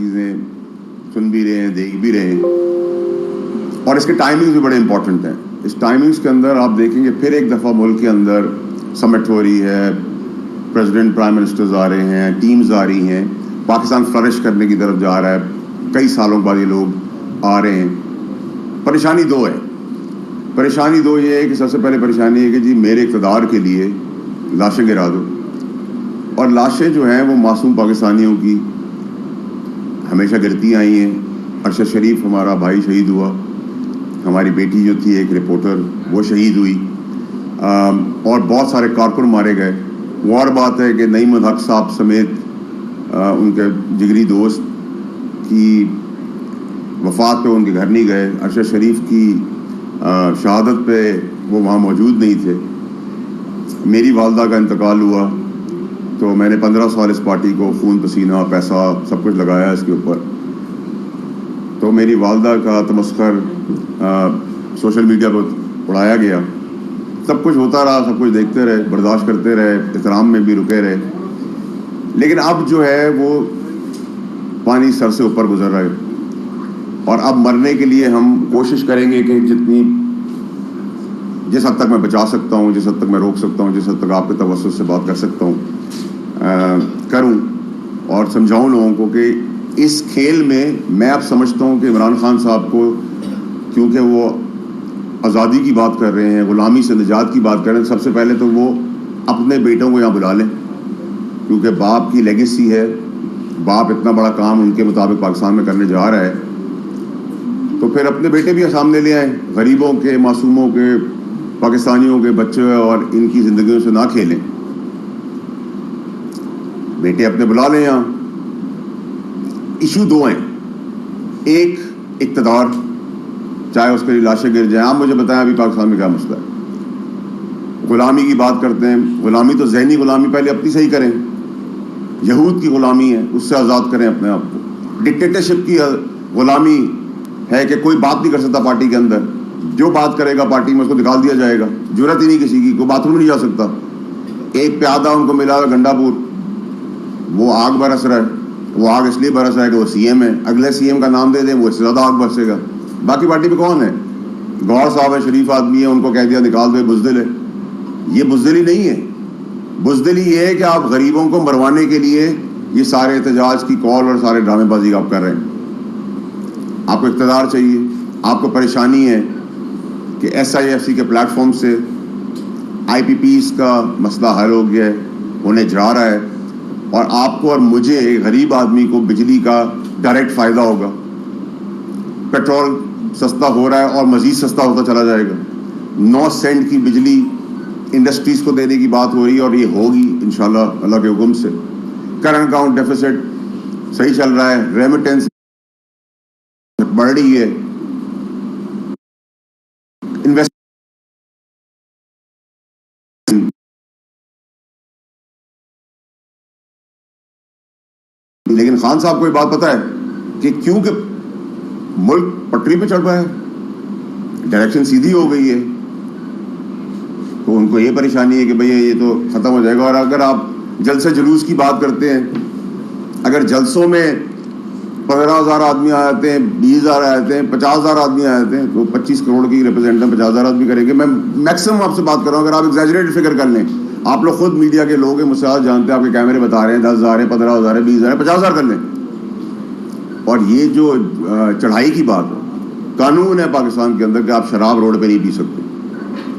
چیزیں سن بھی رہے ہیں, دیکھ بھی رہے ہیں, اور اس کے ٹائمنگز بھی بڑے امپورٹنٹ ہیں. اس ٹائمنگز کے اندر آپ دیکھیں گے پھر ایک دفعہ ملک کے اندر سمٹ ہو رہی ہے, پریزیڈنٹ پرائم منسٹرز آ رہے ہیں, ٹیمز آ رہی ہیں, پاکستان فلرش کرنے کی طرف جا رہا ہے, کئی سالوں بعد یہ لوگ آ رہے ہیں. پریشانی دو ہے. پریشانی دو یہ ہے کہ سب سے پہلے پریشانی ہے کہ جی میرے اقتدار کے لیے لاشیں گرا دو, اور لاشیں جو ہیں وہ معصوم پاکستانیوں کی ہمیشہ گرتی آئی ہیں. ارشد شریف ہمارا بھائی شہید ہوا, ہماری بیٹی جو تھی ایک رپورٹر وہ شہید ہوئی, اور بہت سارے کارکن مارے گئے. وہ اور بات ہے کہ نعیم الحق صاحب سمیت ان کے جگری دوست کی وفات پہ ان کے گھر نہیں گئے. ارشد شریف کی شہادت پہ وہ وہاں موجود نہیں تھے. میری والدہ کا انتقال ہوا تو میں نے 15 سال اس پارٹی کو خون پسینہ پیسہ سب کچھ لگایا اس کے اوپر. تو میری والدہ کا تمسخر سوشل میڈیا پر اڑایا گیا. سب کچھ ہوتا رہا, سب کچھ دیکھتے رہے, برداشت کرتے رہے, احترام میں بھی رکے رہے. لیکن اب جو ہے وہ پانی سر سے اوپر گزر رہا ہے, اور اب مرنے کے لیے ہم کوشش کریں گے کہ جس حد تک میں بچا سکتا ہوں, جس حد تک میں روک سکتا ہوں, جس حد تک آپ کے توسط سے بات کر سکتا ہوں کروں, اور سمجھاؤں لوگوں کو کہ اس کھیل میں اب سمجھتا ہوں کہ عمران خان صاحب کو, کیونکہ وہ آزادی کی بات کر رہے ہیں, غلامی سے نجات کی بات کر رہے ہیں, سب سے پہلے تو وہ اپنے بیٹوں کو یہاں بلا لیں, کیونکہ باپ کی لیگیسی ہے. باپ اتنا بڑا کام ان کے مطابق پاکستان میں کرنے جا رہا ہے, تو پھر اپنے بیٹے بھی سامنے لے آئیں. غریبوں کے, معصوموں کے, پاکستانیوں کے بچے اور ان کی زندگیوں سے نہ کھیلیں. بیٹے اپنے بلا لیں یہاں. ایشو دو ہیں, ایک اقتدار, چاہے اس کے لیے لاشیں گر جائیں. آپ مجھے بتائیں ابھی پاکستان میں کیا مسئلہ ہے؟ غلامی کی بات کرتے ہیں. غلامی تو ذہنی غلامی پہلے اپنی صحیح کریں. یہود کی غلامی ہے, اس سے آزاد کریں اپنے آپ کو. ڈکٹیٹرشپ کی غلامی ہے کہ کوئی بات نہیں کر سکتا پارٹی کے اندر, جو بات کرے گا پارٹی میں اس کو نکال دیا جائے گا. ضرورت ہی نہیں کسی کی, کوئی باتھ روم نہیں جا سکتا. ایک پیادہ ان کو ملا گنڈا پور, وہ آگ برس رہا ہے. وہ آگ اس لیے برس رہا ہے کہ وہ سی ایم ہے. اگلے سی ایم کا نام دے دیں, وہ اس سے زیادہ آگ برسے گا. باقی پارٹی میں کون ہے؟ گور صاحب ہے, شریف آدمی ہے, ان کو کہہ دیا نکال دو, بزدل ہے. یہ بزدلی نہیں ہے. بزدلی یہ ہے کہ آپ غریبوں کو مروانے کے لیے یہ سارے احتجاج کی کال اور سارے ڈرامے بازی آپ کر رہے ہیں. آپ کو اقتدار چاہیے, آپ کو پریشانی ہے کہ ایس آئی ایف سی کے پلیٹ فارم سے آئی پی پیز کا مسئلہ حل ہو گیا ہے, انہیں جا رہا ہے, اور آپ کو اور مجھے غریب آدمی کو بجلی کا ڈائریکٹ فائدہ ہوگا. پیٹرول سستا ہو رہا ہے اور مزید سستا ہوتا چلا جائے گا. 9 سینٹ کی بجلی انڈسٹریز کو دینے کی بات ہو رہی ہے, اور یہ ہوگی انشاءاللہ اللہ کے حکم سے. کرنٹ اکاؤنٹ ڈیفیسٹ صحیح چل رہا ہے, ریمیٹنس بڑھ رہی ہے, لیکن خان صاحب کو یہ بات پتہ ہے کہ کیونکہ ملک پٹری پہ چڑھ رہا ہے, ڈائریکشن سیدھی ہو گئی ہے, تو ان کو یہ پریشانی ہے کہ بھئی یہ تو ختم ہو جائے گا. اور اگر آپ جلسے جلوس کی بات کرتے ہیں, اگر جلسوں میں 15,000 آدمی آ جاتے ہیں, 20,000 آ جاتے ہیں, 50,000 آدمی آ جاتے ہیں, تو 25 کروڑ کی ریپرزینٹ 50,000 آدمی کریں گے. میں میکسیمم آپ سے بات کر رہا ہوں, اگر آپ ایگزیجریٹ فگر کر لیں, آپ لوگ خود میڈیا کے لوگ ہیں, مجھ سے آج جانتے ہیں, آپ کے کیمرے بتا رہے ہیں 10,000 ہے, 15,000 ہے, 20,000 ہے, 50,000 کر لیں. اور یہ جو چڑھائی کی بات ہے, قانون ہے پاکستان کے اندر کہ آپ شراب روڈ پہ نہیں پی سکتے.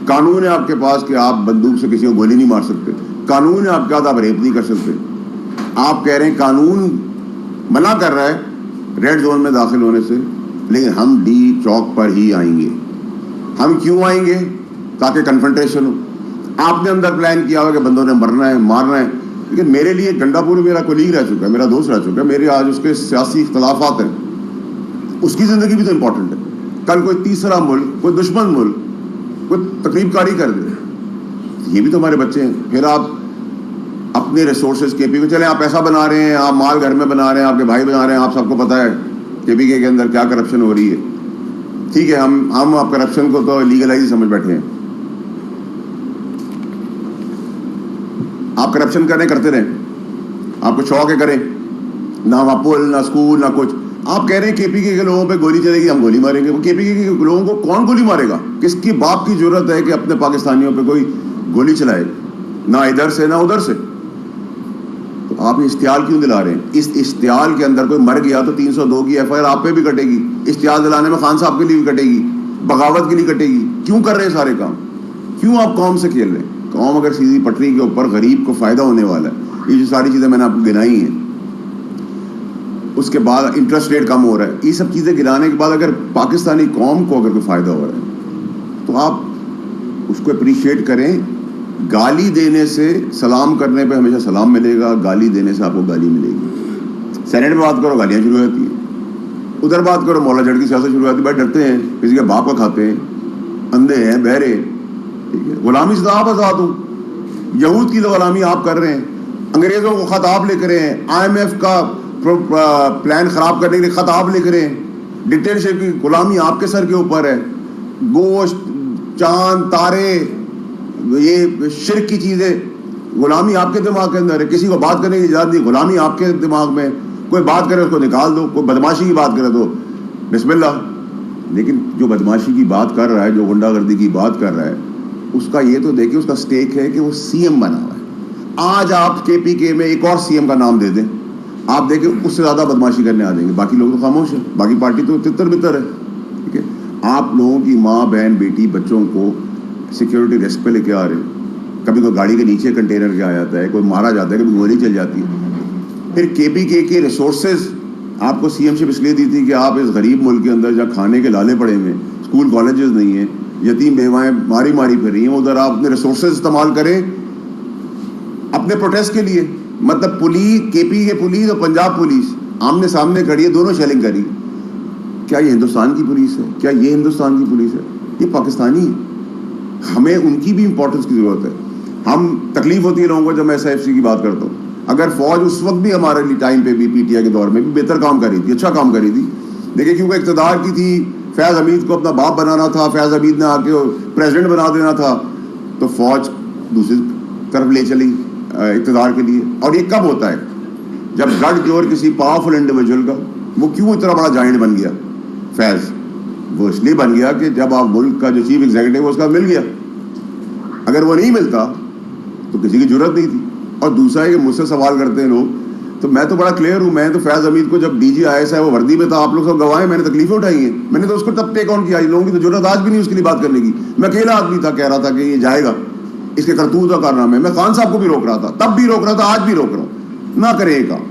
قانون ہے آپ کے پاس کہ آپ بندوق سے کسی کو گولی نہیں مار سکتے. قانون ہے آپ کے ہاتھ, آپ ریپ نہیں کر سکتے. آپ کہہ رہے ہیں قانون منع کر رہا ہے ریڈ زون میں داخل ہونے سے, لیکن ہم ڈی چوک پر ہی آئیں گے. ہم کیوں آئیں گے؟ تاکہ کنفرنٹیشن ہو. آپ نے اندر پلان کیا ہوا کہ بندوں نے مرنا ہے, مارنا ہے. لیکن میرے لیے گنڈا پور میرا کولیگ رہ چکا ہے, میرا دوست رہ چکا ہے, میرے آج اس کے سیاسی اختلافات ہیں, اس کی زندگی بھی تو امپورٹنٹ ہے. کل کوئی تیسرا ملک, کوئی دشمن ملک کوئی تقریب کاری کر دے, یہ بھی تو ہمارے بچے ہیں. پھر آپ اپنے ریسورسز کے پی کو چلیں, آپ پیسہ بنا رہے ہیں, آپ مال گھر میں بنا رہے ہیں, آپ کے بھائی بنا رہے ہیں, آپ سب کو پتہ ہے کے پی کے اندر کیا کرپشن ہو رہی ہے. ٹھیک ہے, ہم آپ کرپشن کو تو لیگلائز سمجھ بیٹھے ہیں. آپ کرپشن کریں, کرتے رہیں, آپ کو شوق ہے کریں, نہ وہاں پل, نہ اسکول, نہ کچھ. آپ کہہ رہے ہیں کے پی کے لوگوں پہ گولی چلے گی, ہم گولی ماریں گے. وہ کے پی کے لوگوں کو کون گولی مارے گا؟ کس کی باپ کی ضرورت ہے کہ اپنے پاکستانیوں پہ کوئی گولی چلائے؟ نہ ادھر سے نہ ادھر سے. تو آپ اشتعال کیوں دلا رہے ہیں؟ اس اشتعال کے اندر کوئی مر گیا تو 302 کی ایف آئی آر آپ پہ بھی کٹے گی. اشتعال دلانے میں خان صاحب کے لیے بھی کٹے گی, بغاوت کے لیے کٹے گی. کیوں کر رہے ہیں سارے کام؟ کیوں آپ قوم سے کھیل رہے ہیں؟ قوم اگر سیدھی پٹری کے اوپر غریب کو فائدہ ہونے والا ہے, یہ جو ساری چیزیں میں نے آپ کو گنائی ہیں, اس کے بعد انٹرسٹ ریٹ کم ہو رہا ہے, یہ سب چیزیں گرانے کے بعد اگر پاکستانی قوم کو اگر کوئی فائدہ ہو رہا ہے تو آپ اس کو اپریشیٹ کریں. گالی دینے سے, سلام کرنے پہ ہمیشہ سلام ملے گا, گالی دینے سے آپ کو گالی ملے گی. سینیٹ میں بات کرو گالیاں شروع ہو جاتی ہیں, ادھر بات کرو مولا جھڑ کی سیاست شروع ہو جاتی ہے. بھائی ڈرتے ہیں, کسی کے باپ کا کھاتے ہیں, اندھے ہیں, بہرے. ٹھیک ہے, غلامی سے تو آپ آزاد ہوں. یہود کی تو غلامی آپ کر رہے ہیں, انگریزوں کو خط آپ لکھ رہے ہیں, آئی ایم ایف کا پلان خراب کرنے کے لیے خط آپ لکھ رہے ہیں, ڈکٹیٹرشپ کی غلامی آپ کے سر کے اوپر ہے. گوشت, چاند, تارے, یہ شرک کی چیزیں, غلامی آپ کے دماغ کے اندر ہے. کسی کو بات کرنے کی اجازت نہیں, غلامی آپ کے دماغ میں. کوئی بات کرے اس کو نکال دو, کوئی بدماشی کی بات کرے تو بسم اللہ. لیکن جو بدماشی کی بات کر رہا ہے, جو غنڈہ گردی کی بات کر رہا ہے, اس کا یہ تو دیکھیں, اس کا سٹیک ہے کہ وہ سی ایم بنا ہوا ہے. آج آپ کے پی کے میں ایک اور سی ایم کا نام دے دیں, آپ دیکھیں اس سے زیادہ بدماشی کرنے آ جائیں گے. باقی لوگ تو خاموش ہیں, باقی پارٹی تو تتر بتر ہے. ٹھیک ہے, آپ لوگوں کی ماں, بہن, بیٹی, بچوں کو سیکیورٹی ریسک پہ لے کے آ رہے ہیں. کبھی کوئی گاڑی کے نیچے کنٹینر کے آ جاتا ہے, کوئی مارا جاتا ہے, کبھی گولی چل جاتی ہے. پھر کے پی کے ریسورسز آپ کو سی ایم شپ اس لیے دی تھی کہ آپ اس غریب ملک کے اندر جہاں کھانے کے لالے پڑے ہوئے ہیں, اسکول کالجز نہیں ہیں, یتیم بیوائیں ماری پھر رہی ہیں, ادھر آپ اپنے ریسورسز استعمال کریں اپنے پروٹیسٹ کے لیے. مطلب پولیس, کے پی کے پولیس اور پنجاب پولیس آمنے سامنے کھڑی ہے, دونوں شیلنگ کری. کیا یہ ہندوستان کی پولیس ہے؟ کیا یہ ہندوستان کی پولیس ہے؟ یہ پاکستانی ہے. ہمیں ان کی بھی امپورٹنس کی ضرورت ہے. ہم تکلیف ہوتی ہے لوگوں کو جب میں ایس ایف سی کی بات کرتا ہوں. اگر فوج اس وقت بھی ہمارے لیے ٹائم پہ بھی پی ٹی آئی کے دور میں بھی بہتر کام کر رہی تھی, اچھا کام کر رہی تھی, لیکن کیونکہ اقتدار کی تھی, فیض حمید کو اپنا باپ بنانا تھا, فیض حمید نے آ کے پریزیڈنٹ بنا دینا تھا, تو فوج دوسری طرف لے چلی اقتدار کے لیے. اور یہ کب ہوتا ہے؟ جب گڑھ جوڑ کسی پاورفل انڈیویجول کا. وہ کیوں اتنا بڑا جائنٹ بن گیا فیض؟ وہ اس لیے بن گیا کہ جب آپ ملک کا جو چیف ایگزیکٹو اس کا مل گیا. اگر وہ نہیں ملتا تو کسی کی ضرورت نہیں تھی. اور دوسرا ہے کہ مجھ سے سوال کرتے ہیں لوگ, تو میں تو بڑا کلیئر ہوں. میں تو فیض حمید کو جب ڈی جی آئی ایس ہے وہ وردی میں تھا, آپ لوگ سب گواہ ہیں, میں نے تکلیفیں اٹھائی ہیں, میں نے تو اس کو تب ٹیک آن کیا. لوگوں کی تو ضرورت آج بھی نہیں اس کے لیے بات کرنے کی. میں اکیلا آدمی تھا, کہہ رہا تھا کہ یہ جائے گا, اس کے کرتوت کا کارنامہ ہے. میں خان صاحب کو بھی روک رہا تھا, تب بھی روک رہا تھا, آج بھی روک رہا ہوں, نہ کریں یہ کام.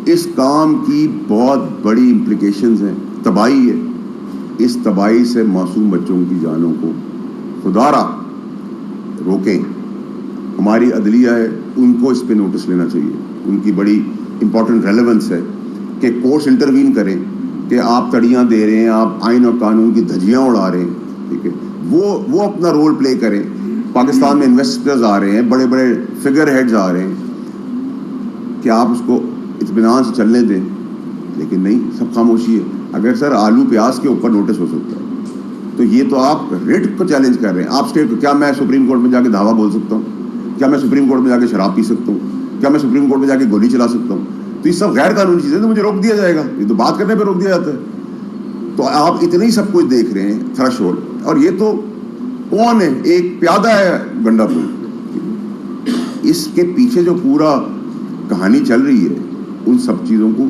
اس کام کی بہت بڑی امپلیکیشنز ہیں, تباہی ہے. اس تباہی سے معصوم بچوں کی جانوں کو خدا را روکیں. ہماری عدلیہ ہے, ان کو اس پہ نوٹس لینا چاہیے. ان کی بڑی امپورٹنٹ ریلیونس ہے کہ کورٹس انٹروین کریں کہ آپ تڑیاں دے رہے ہیں, آپ آئین اور قانون کی دھجیاں اڑا رہے ہیں. ٹھیک ہے, وہ اپنا رول پلے کریں. پاکستان میں انویسٹرز آ رہے ہیں, بڑے بڑے فگر ہیڈز آ رہے ہیں, کہ آپ اس کو اطمینان سے چلنے دیں. لیکن نہیں, سب خاموشی ہے. اگر سر آلو پیاز کے اوپر نوٹس ہو سکتا ہے تو یہ تو آپ ریٹ کو چیلنج کر رہے ہیں. آپ اسٹیٹ کو, کیا میں سپریم کورٹ میں جا کے دعویٰ بول سکتا ہوں؟ کیا میں سپریم کورٹ میں جا کے شراب پی سکتا ہوں؟ کیا میں سپریم کورٹ میں جا کے گولی چلا سکتا ہوں؟ تو یہ سب غیر قانونی چیزیں, تو مجھے روک دیا جائے گا. یہ تو بات کرنے پہ روک دیا جاتا ہے. تو آپ اتنے ہی سب کچھ دیکھ رہے ہیں, تھریش ہولڈ. اور یہ تو کون ہے؟ ایک پیادہ ہے گنڈا پور. اس کے پیچھے جو پورا کہانی چل رہی ہے, ان سب چیزوں کو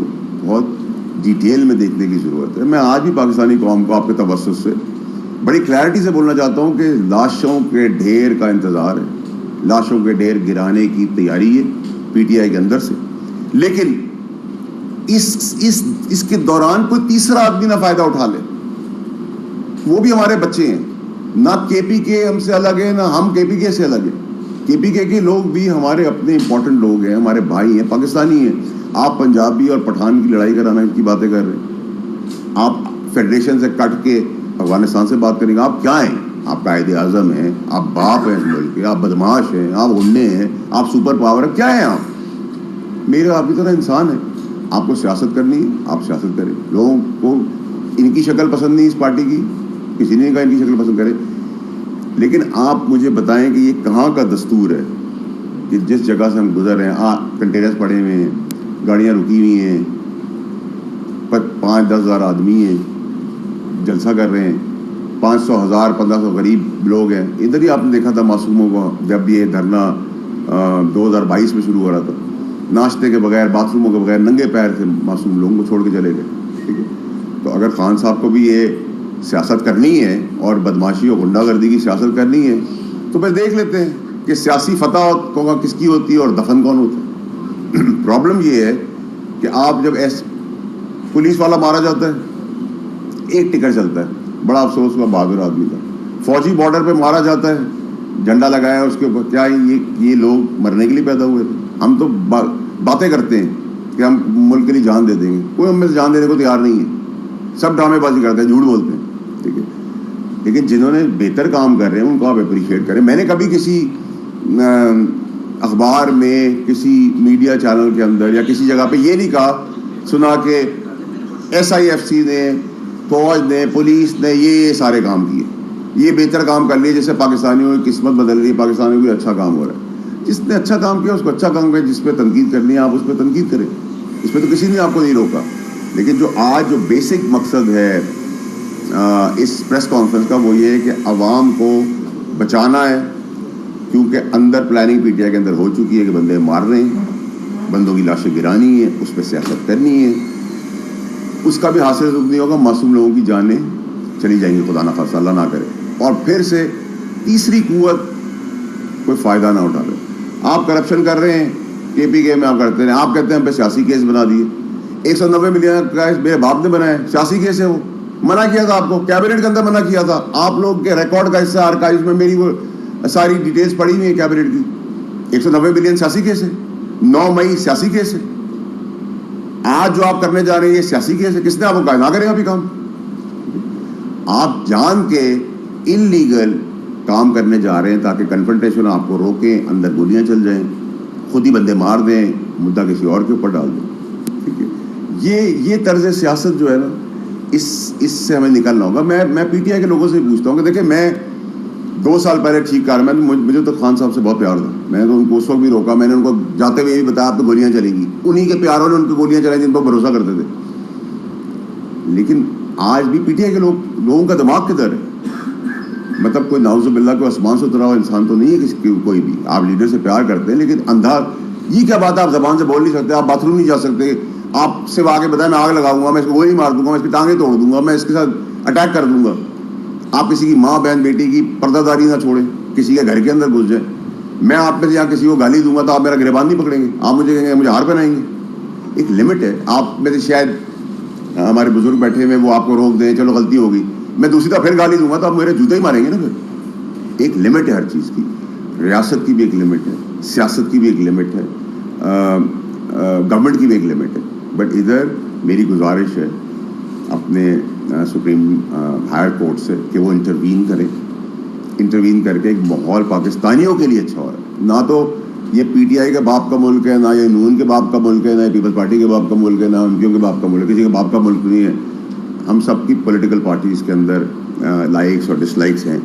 بہت ڈیٹیل میں دیکھنے کی ضرورت ہے. میں آج بھی پاکستانی قوم کو آپ کے توسط سے بڑی کلیئرٹی سے بولنا چاہتا ہوں کہ لاشوں کے ڈھیر کا انتظار ہے, لاشوں کے ڈھیر گرانے کی تیاری ہے پی ٹی آئی کے اندر سے. لیکن اس کے دوران کوئی تیسرا آدمی نہ فائدہ اٹھا لے. وہ بھی ہمارے بچے ہیں. نہ کے پی کے ہم سے الگ ہے, نہ ہم کے پی کے سے الگ ہیں. کے پی کے لوگ بھی ہمارے اپنے امپورٹنٹ لوگ ہیں, ہمارے بھائی ہیں, پاکستانی ہیں. آپ پنجابی اور پٹھان کی لڑائی کرانا کی باتیں کر رہے ہیں. آپ فیڈریشن سے کٹ کے افغانستان سے بات کریں گے. آپ کیا ہیں؟ آپ قائد اعظم ہیں, آپ باپ ہیں اس ملک کے, آپ بدماش ہیں, آپ غنڈے ہیں, آپ سپر پاور ہیں, کیا ہیں آپ؟ میرے آپ کی طرح انسان ہیں. آپ کو سیاست کرنی ہے, آپ سیاست کریں. لوگوں کو ان کی شکل پسند نہیں اس پارٹی کی, کسی نے کہا ان کی شکل پسند کرے. لیکن آپ مجھے بتائیں کہ یہ کہاں کا دستور ہے کہ جس جگہ سے ہم گزر رہے ہیں, کنٹینرز پڑے ہوئے ہیں, گاڑیاں رکی ہوئی ہیں, 5-10 ہزار آدمی ہیں, جلسہ کر رہے ہیں, 500,000 1500 غریب لوگ ہیں. ادھر ہی آپ نے دیکھا تھا معصوموں کو, جب یہ دھرنا 2022 میں شروع ہو رہا تھا, ناشتے کے بغیر, باتھ روموں کے بغیر, ننگے پیر سے معصوم لوگوں کو چھوڑ کے چلے گئے. ٹھیک ہے, تو اگر خان صاحب کو بھی یہ سیاست کرنی ہے اور بدماشی اور غنڈہ گردی کی سیاست کرنی ہے, تو پھر دیکھ لیتے ہیں کہ سیاسی فتح کس کی ہوتی ہے اور دفن کون ہوتا ہے. پرابلم یہ ہے کہ آپ جب پولیس والا مارا جاتا ہے, ایک ٹکٹ چلتا ہے, بڑا افسوس ہوا, بہادر آدمی تھا. فوجی بارڈر پہ مارا جاتا ہے, جھنڈا لگایا اس کے اوپر, کیا یہ لوگ مرنے کے لیے پیدا ہوئے تھے؟ ہم تو باتیں کرتے ہیں کہ ہم ملک کے لیے جان دے دیں گے, کوئی ہم میں سے جان دینے کو تیار نہیں ہے, سب ڈرامے بازی کرتے ہیں, جھوٹ بولتے ہیں. ٹھیک ہے, لیکن جنہوں نے بہتر کام کر رہے ہیں ان کو آپ اپریشیٹ کریں. میں نے کبھی کسی اخبار میں, کسی میڈیا چینل کے اندر یا کسی جگہ پہ یہ نہیں کہا سنا کہ SIFC نے, فوج نے, پولیس نے یہ سارے کام کیے, یہ بہتر کام کر لیے, جیسے پاکستانیوں کی قسمت بدل رہی ہے, پاکستانیوں کو اچھا کام ہو رہا ہے. جس نے اچھا کام کیا اس کو اچھا کام کرے, جس پہ تنقید کرنی ہے آپ اس پہ تنقید کریں, اس پہ تو کسی نے آپ کو نہیں روکا. لیکن جو آج جو بیسک مقصد ہے اس پریس کانفرنس کا, وہ یہ ہے کہ عوام کو بچانا ہے, کیونکہ اندر پلاننگ PTI کے اندر ہو چکی ہے کہ بندے مار رہے ہیں, بندوں کی لاشیں گرانی ہے, اس پہ سیاست کرنی ہے. اس کا بھی حاصل نہیں ہوگا, معصوم لوگوں کی جانیں چلی جائیں گی, خدا نہ خاصہ, اللہ نہ کرے. اور پھر سے تیسری قوت کوئی فائدہ نہ اٹھا لے. آپ کرپشن کر رہے ہیں, KPK میں آپ کرتے ہیں, آپ کہتے ہیں ہم پہ سیاسی کیس بنا دیے. 190 ملین کا میرے باپ نے بنایا, سیاسی کیس ہے وہ, منع کیا تھا آپ کو, کیبنٹ کے اندر منع کیا تھا. آپ لوگ کے ریکارڈ کا حصہ آرکائیوز میں میری وہ ساری ڈیٹیلز پڑی ہوئی ہیں کیبنٹ کی. 190 ملین سیاسی کیس ہے, 9 مئی سیاسی کیس ہے. آج جو آپ کرنے جا رہے ہیں یہ سیاسی کیس ہے. کس نے آپ کو کہا نہ کرے ابھی کام؟ آپ جان کے ان لیگل کام کرنے جا رہے ہیں تاکہ کنفرنٹیشن آپ کو روکیں, اندر گولیاں چل جائیں, خود ہی بندے مار دیں, مدعا کسی اور کے اوپر ڈال دیں. ٹھیک ہے, یہ طرز سیاست جو ہے نا, اس سے ہمیں نکلنا ہوگا. میں PTI کے لوگوں سے پوچھتا ہوں کہ دیکھیں, میں 2 سال پہلے ٹھیک کر, مجھے تو خان صاحب سے بہت پیار تھا, میں نے تو ان کو اس وقت بھی روکا, میں نے ان کو جاتے ہوئے یہ بھی بتایا آپ تو گولیاں چلیں گی. انہی کے پیاروں نے ان کی گولیاں چلائی جن پر بھروسہ کرتے تھے. لیکن آج بھی PTI کے لوگوں کا دماغ کدھر ہے؟ مطلب کوئی نعوذ باللہ کوئی آسمان سے اترا ہوا انسان تو نہیں ہے کوئی بھی. آپ لیڈر سے پیار کرتے ہیں, لیکن اندھا یہ کیا بات ہے, آپ زبان سے بول نہیں سکتے, آپ باتھ روم نہیں جا سکتے, آپ سے آگے بتائیں میں آگ لگاؤں گا, میں اس کو گولی مار دوں گا, میں اس کی ٹانگیں توڑ دوں گا, میں اس کے ساتھ اٹیک کر دوں گا. آپ کسی کی ماں بہن بیٹی کی پردہ داری نہ چھوڑیں, کسی کے گھر کے اندر گھس جائیں. میں آپ میں سے کسی کو گالی دوں گا تو آپ میرا گریبان نہیں پکڑیں گے, آپ مجھے کہیں گے مجھے ہار پہنائیں گے. ایک لمٹ ہے. آپ میں سے شاید ہمارے بزرگ بیٹھے ہوئے وہ آپ کو روک دیں, چلو غلطی ہوگی, میں دوسری طرف پھر گالی دوں گا تو آپ میرے جوتے ہی ماریں گے نا. پھر ایک لمٹ ہے ہر چیز کی, ریاست کی بھی ایک لمٹ ہے, سیاست کی بھی ایک لمٹ ہے, گورنمنٹ کی بھی ایک لمٹ ہے. بٹ ادھر میری گزارش ہے اپنے سپریم ہائر کورٹ سے کہ وہ انٹروین کر کے ایک ماحول پاکستانیوں کے لیے اچھا ہو رہا ہے. نہ تو یہ PTI کے باپ کا ملک ہے, نہ یہ نون کے باپ کا ملک ہے, نہ یہ پیپلز پارٹی کے باپ کا ملک ہے, نہ MPO کے باپ کا ملک ہے, کسی کے باپ کا ملک نہیں ہے. ہم سب کی پولیٹیکل پارٹیز کے اندر لائکس اور ڈس لائکس ہیں.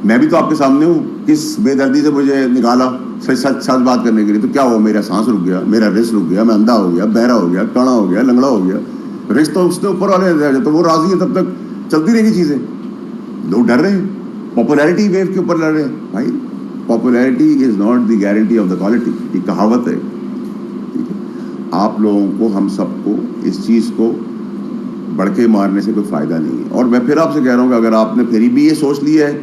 میں بھی تو آپ کے سامنے ہوں, کس بے دردی سے مجھے نکالا سچ بات کرنے کے لیے, تو کیا ہوا, میرا سانس رک گیا, میرا رس رک گیا, میں اندھا ہو گیا, بہرا ہو گیا, کانا ہو گیا, لنگڑا ہو گیا. رس تو اس نے اوپر والے, تو وہ راضی ہے, تب تک چلتی رہے گی چیزیں. لوگ ڈر رہے ہیں, پاپولیرٹی ویو کے اوپر لڑ رہے ہیں. بھائی popularity is not the guarantee of the quality, یہ کہاوت ہے. ٹھیک ہے, آپ لوگوں کو, ہم سب کو اس چیز کو بڑھ کے مارنے سے کوئی فائدہ نہیں ہے. اور میں پھر آپ سے کہہ رہا ہوں کہ اگر آپ نے پھر بھی یہ سوچ لیا ہے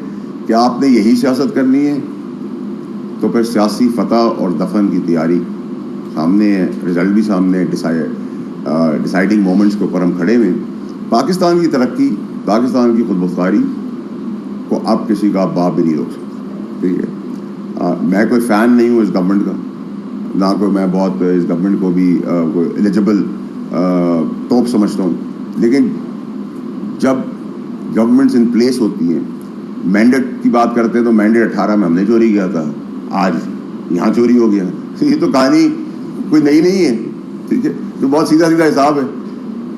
کہ آپ نے یہی سیاست کرنی ہے, تو پھر سیاسی فتح اور دفن کی تیاری سامنے ہے, رزلٹ بھی سامنے ہے, ڈیسائیڈنگ مومنٹس کے اوپر ہم کھڑے ہوئے ہیں. پاکستان کی ترقی, پاکستان کی خود مختاری کو اب کسی کا باپ بھی نہیں روک سکتا. ٹھیک ہے, میں کوئی فین نہیں ہوں اس گورنمنٹ کا, نہ کوئی میں بہت اس گورنمنٹ کو بھی کوئی ایلیجبل توپ سمجھتا ہوں. لیکن جب گورنمنٹس ان پلیس ہوتی ہیں, مینڈیٹ کی بات کرتے ہیں تو مینڈیٹ 18 میں ہم نے چوری کیا تھا, آج یہاں چوری ہو گیا. یہ تو کہانی کوئی نئی نہیں ہے. ٹھیک ہے, تو بہت سیدھا حساب ہے.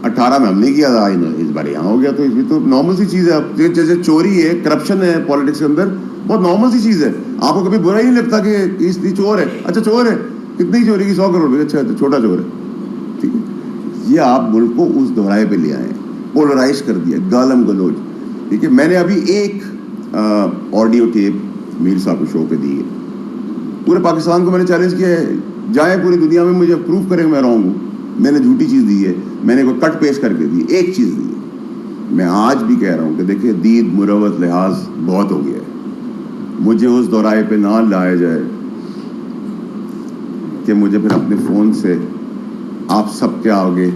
18 میں ہم نے کیا تھا, اس بار یہاں ہو گیا, تو یہ تو نارمل سی چیز ہے. جیسے چوری ہے, کرپشن ہے پالیٹکس کے اندر, بہت نارمل سی چیز ہے. آپ کو کبھی برا ہی نہیں لگتا کہ اس چور ہے, اچھا چور ہے, کتنی چوری کی, 100 کروڑ روپئے, اچھا چھوٹا چور ہے. یہ آپ ملک کو اس دورائے پہ لے آئے, پولرائز کر دیا, گالم گلوچ. دیکھیے میں نے ابھی ایک آڈیو ٹیپ میر صاحب کے شو پہ دی ہے, پورے پاکستان کو میں نے چیلنج کیا ہے, جائیں پوری دنیا میں مجھے پروف کریں میں رہوں گا, میں نے جھوٹی چیز دی ہے, میں نے کوئی کٹ پیش کر کے دی, ایک چیز دی ہے. میں آج بھی کہہ رہا ہوں کہ دیکھیے دید مروت لحاظ بہت ہو گیا ہے, مجھے اس دورائے پہ نہ لایا جائے کہ مجھے پھر اپنے فون سے آپ سب کے آگے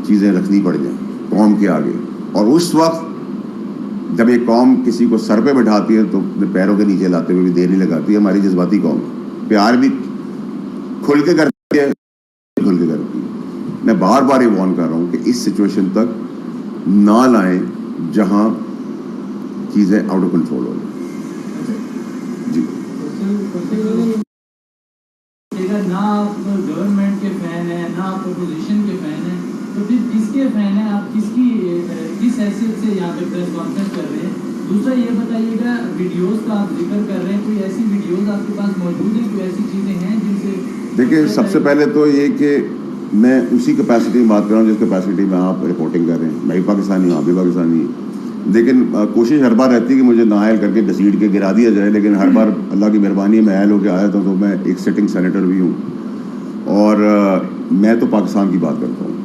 چیزیں رکھنی پڑ جائیں قوم کے آگے. اور اس وقت جب ایک قوم کسی کو سر پہ بٹھاتی ہے تو اپنے پیروں کے نیچے لاتے ہوئے بھی دیر نہیں لگاتی ہے. ہماری جذباتی قوم پیار بھی کھل کے کرتی ہے, کھل کے کرتی ہے. میں بار بار یہ وارن کر رہا ہوں کہ اس سچویشن تک نہ لائیں جہاں چیزیں آؤٹ آف کنٹرول ہو جائیں. جی نہ آپ گورنمنٹ کے فین ہیں نہ آپ اپوزیشن کے فین ہیں, تو پھر کس کے فین ہیں آپ, کس حیثیت سے یہاں پہ پریس کانفرنس کر رہے ہیں؟ دوسرا یہ بتائیے گا, ویڈیوز کا آپ ذکر کر رہے ہیں, کوئی ایسی ویڈیوز آپ کے پاس موجود ہیں, کوئی ایسی چیزیں ہیں جن سے؟ دیکھیں سب سے پہلے تو یہ کہ میں اسی کیپیسٹی میں بات کر رہا ہوں جس کیپیسٹی میں آپ رپورٹنگ کر رہے ہیں. میں بھی پاکستانی ہوں, آپ بھی پاکستانی ہیں, لیکن کوشش ہر بار رہتی ہے کہ مجھے نااہل کر کے گھسیٹ کے گرا دیا جائے. لیکن ہر بار اللہ کی مہربانی میں اہل ہو کے آیا تھا, تو میں ایک سٹنگ سینیٹر بھی ہوں, اور میں تو پاکستان کی بات کرتا ہوں.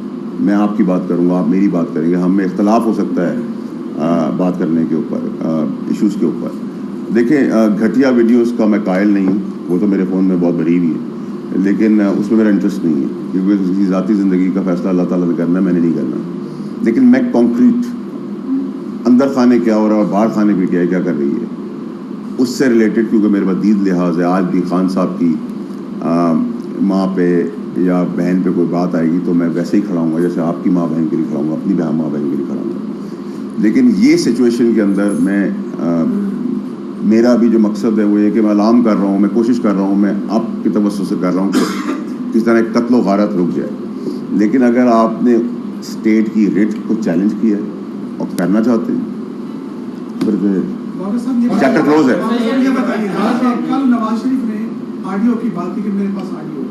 میں آپ کی بات کروں گا, آپ میری بات کریں گے, ہم میں اختلاف ہو سکتا ہے بات کرنے کے اوپر, ایشوز کے اوپر. دیکھیں گھٹیا ویڈیوز کا میں قائل نہیں ہوں, وہ تو میرے فون میں بہت بھری ہوئی ہے, لیکن اس میں میرا انٹرسٹ نہیں ہے, کیونکہ کسی ذاتی زندگی کا فیصلہ اللہ تعالیٰ نے کرنا ہے, میں نے نہیں کرنا. لیکن میں کانکریٹ اندر خانے کیا ہو رہا ہے اور باہر خانے پہ کیا کر رہی ہے اس سے ریلیٹڈ, کیونکہ میرے پاس دید لحاظ ہے. آج بھی خان صاحب کی ماں پہ یا بہن پہ کوئی بات آئے گی تو میں ویسے ہی کھڑا ہوں گا جیسے آپ کی ماں بہن کے لیے کھڑا ہوں گا, اپنی ماں بہن کے لیے کھڑا ہوں گا. لیکن یہ سچویشن کے اندر میں میرا بھی جو مقصد ہے وہ یہ کہ میں اعلان کر رہا ہوں, میں کوشش کر رہا ہوں, میں آپ کی توسط سے کر رہا ہوں کہ کس طرح قتل و غارت رک جائے. لیکن اگر آپ نے اسٹیٹ کی ریٹ کو چیلنج کیا ہے اور کرنا چاہتے ہیں چیپٹر کلوز ہے. کل نواز شریف نے آڈیو کی بات کی کہ میرے پاس آڈیو,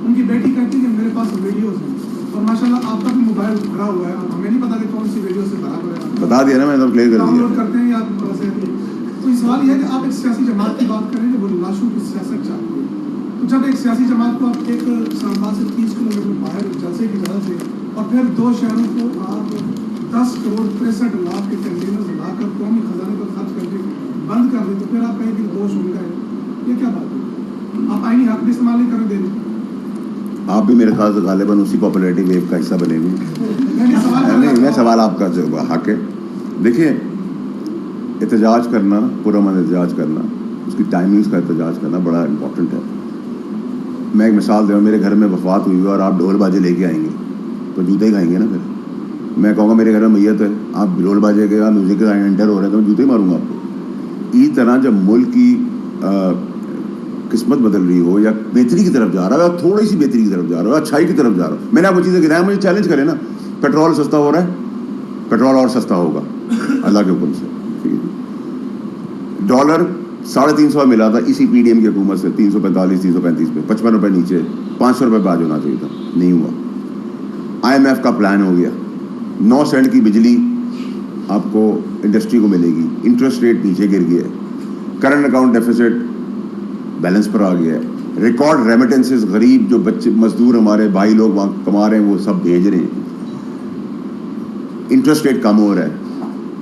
ان کی بیٹی کہتی کہ میرے پاس ویڈیوز ہیں, اور ماشاءاللہ آپ کا بھی موبائل بھرا ہوا ہے, ہمیں نہیں پتا کہ کون سی ویڈیو سے بھرا ہوا ہے, بتا دیا نا میں, تو کلیئر کر ڈاؤن لوڈ دیا. کرتے ہیں یا تو سوال یہ ہے کہ آپ ایک سیاسی جماعت کی بات کریں کہ وہ لاشوں کی سیاست چاہتی ہے, تو جب ایک سیاسی جماعت کو آپ ایک اسلام آباد سے 30 کلومیٹر باہر جلسے کی جگہ سے اور پھر 2 شہروں کو آپ 10 کروڑ 63 لاکھ کے کنٹینر لا کر قومی خزانے پر خرچ کر کے بند کر دیں, تو پھر آپ کہیں کہ دوش ہو گئے, یہ کیا بات ہے؟ آپ آئینی حق بھی استعمال نہیں کرنے دیں گے. آپ بھی میرے خیال سے غالباً اسی پاپولیرٹی ویو کا حصہ بنے ہوئے. نہیں, میں سوال آپ کا حق ہے. دیکھیں احتجاج کرنا, پرامن احتجاج کرنا, اس کی ٹائمنگز کا احتجاج کرنا بڑا امپورٹنٹ ہے. میں ایک مثال دے رہا ہوں, میرے گھر میں وفات ہوئی ہے اور آپ ڈھول باجے لے کے آئیں گے تو جوتے ہی کھائیں گے نا. پھر میں کہوں گا میرے گھر میں میت ہے, آپ ڈھول باجے کے میوزک کا انٹر ہو رہے ہیں تو میں جوتے ہی ماروں گا آپ کو. اسی طرح جب ملک کی قسمت بدل رہی ہو یا بہتری کی طرف جا رہا ہے, تھوڑی سی بہتری کی طرف جا رہا ہے, اچھائی کی طرف جا رہا ہے, میں نے آپ کو چیزیں گرایا, مجھے چیلنج کریں نا. پیٹرول سستا ہو رہا ہے, پیٹرول اور سستا ہوگا اللہ کے حکم سے. ڈالر 350 ملا تھا اسی پی ڈی ایم کی حکومت سے, 345 335 پہ, 55 روپے نیچے, 500 روپے پہ آج ہونا چاہیے تھا, نہیں ہوا. آئی ایم ایف کا پلان ہو گیا, 9 سینٹ کی بجلی آپ کو انڈسٹری کو ملے گی, انٹرسٹ ریٹ نیچے گر گیا ہے, کرنٹ اکاؤنٹ ڈیفیسٹ بیلنس پر آ گیا ہے, ریکارڈ ریمیٹنسز, غریب جو بچے مزدور ہمارے بھائی لوگ وہاں کما رہے ہیں وہ سب بھیج رہے ہیں, انٹرسٹ ریٹ کم ہو رہا ہے.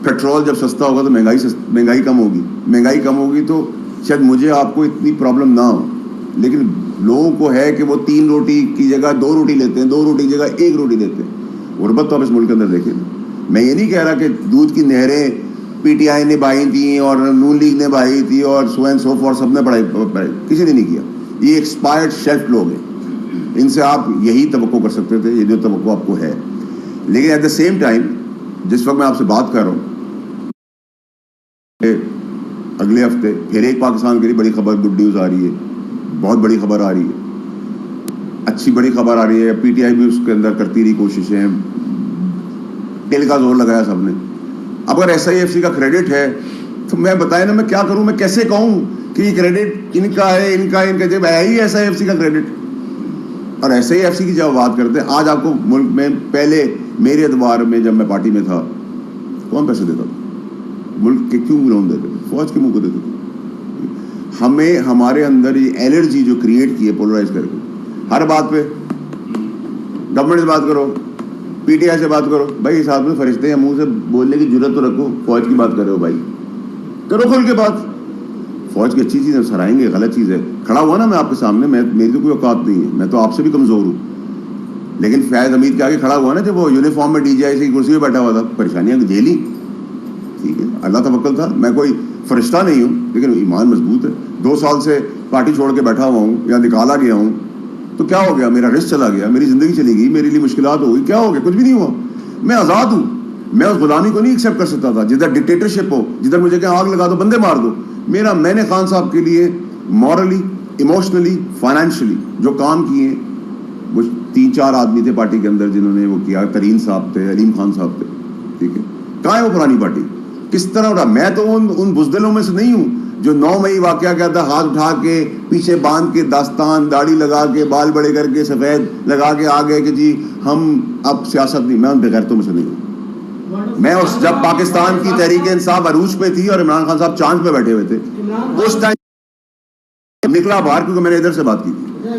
پیٹرول جب سستا ہوگا تو مہنگائی کم ہوگی, مہنگائی کم ہوگی تو شاید مجھے آپ کو اتنی پرابلم نہ ہو, لیکن لوگوں کو ہے کہ وہ 3 روٹی کی جگہ 2 روٹی لیتے ہیں, 2 روٹی کی جگہ 1 روٹی لیتے ہیں. غربت تو آپ اس ملک کے اندر دیکھیں. میں یہ نہیں کہہ رہا کہ دودھ کی نہریں پی ٹی آئی نے بہائی تھیں اور نون لیگ نے بہائی تھی اور سو اینڈ سو فور سب نے بڑھائی, کسی نے نہیں کیا. یہ ایکسپائرڈ شیلف لوگ ہیں, ان سے آپ یہی توقع کر سکتے تھے, یہ جو توقع آپ کو ہے. لیکن ایٹ دا سیم ٹائم جس وقت میں آپ سے بات کر رہا ہوں, اگلے ہفتے پھر ایک پاکستان کے لیے بڑی خبر, گڈ نیوز آ رہی ہے, بہت بڑی خبر آ رہی ہے, اچھی بڑی خبر آ رہی ہے. پی ٹی آئی بھی اس کے اندر کرتی رہی کوششیں, دل کا زور لگایا سب نے. اب اگر ایس آئی ایف سی کا کریڈٹ ہے تو میں بتائیں نا, میں کیا کروں, میں کیسے کہوں کہ یہ کریڈٹ ان کا ہے, ان کا جب ہے ہی ایس آئی ایف سی کا کریڈٹ. اور ایسے ہی ایف سی کی جب بات کرتے ہیں، آج آپ کو ملک میں پہلے میرے اعتبار میں جب میں پارٹی میں تھا کون پیسے دیتا تھا؟ ملک کے کیوں لون دیتے تھے؟ فوج کے منہ کو دیتے تھے. ہمیں ہمارے اندر یہ الرجی جو کریٹ کی ہے پولرائز کر کے، ہر بات پہ گورنمنٹ سے بات کرو، پی ٹی آئی سے بات کرو. بھائی اس آدمی فرشتے ہیں، منہ سے بولنے کی جرت تو رکھو. فوج کی بات کر رہے ہو بھائی، کرو کھل کے بات. فوج کی اچھی چیز ہے سرائیں گے، غلط چیز ہے. کھڑا ہوا نا میں آپ کے سامنے، میری تو کوئی اوقات نہیں ہے، میں تو آپ سے بھی کمزور ہوں. لیکن فیض حمید کے آگے کھڑا ہوا نا جب وہ یونیفارم میں ڈی جی آئی سی کی کرسی پہ بیٹھا ہوا تھا، پریشانیاں جھیلی. ٹھیک ہے، اللہ توکل تھا. میں کوئی فرشتہ نہیں ہوں لیکن ایمان مضبوط ہے. 2 سال سے پارٹی چھوڑ کے بیٹھا ہوا ہوں یا نکالا گیا ہوں تو کیا ہو گیا؟ میرا رسک چلا گیا، میری زندگی چلی گئی، میرے لیے مشکلات ہو گئی. کیا ہو گیا؟ کچھ بھی نہیں ہوا. میں آزاد ہوں. میں اس غلامی کو نہیں ایکسیپٹ کر سکتا تھا جدھر ڈکٹیٹرشپ ہو، جدھر مجھے کہ آگ لگا دو، بندے مار دو. میں نے خان صاحب کے لیے مورلی، ایموشنلی، فائنینشلی جو کام کیے ہیں، وہ 3-4 آدمی تھے پارٹی کے اندر جنہوں نے وہ کیا. ترین صاحب تھے، علیم خان صاحب تھے. ٹھیک ہے، کہاں ہے وہ پرانی پارٹی؟ کس طرح اٹھا؟ میں تو ان بزدلوں میں سے نہیں ہوں جو 9 مئی واقعہ کیا تھا، ہاتھ اٹھا کے پیچھے باندھ کے داستان، داڑھی لگا کے، بال بڑے کر کے، سفید لگا کے آ گئے کہ جی ہم اب سیاست نہیں. میں ان بغیرتوں میں سے نہیں ہوں. میں جب پاکستان کی تحریک انصاف عروج پہ تھی اور عمران خان صاحب چاند پہ بیٹھے ہوئے تھے، اس ٹائم نکلا باہر کیونکہ میں نے ادھر سے بات کی تھی.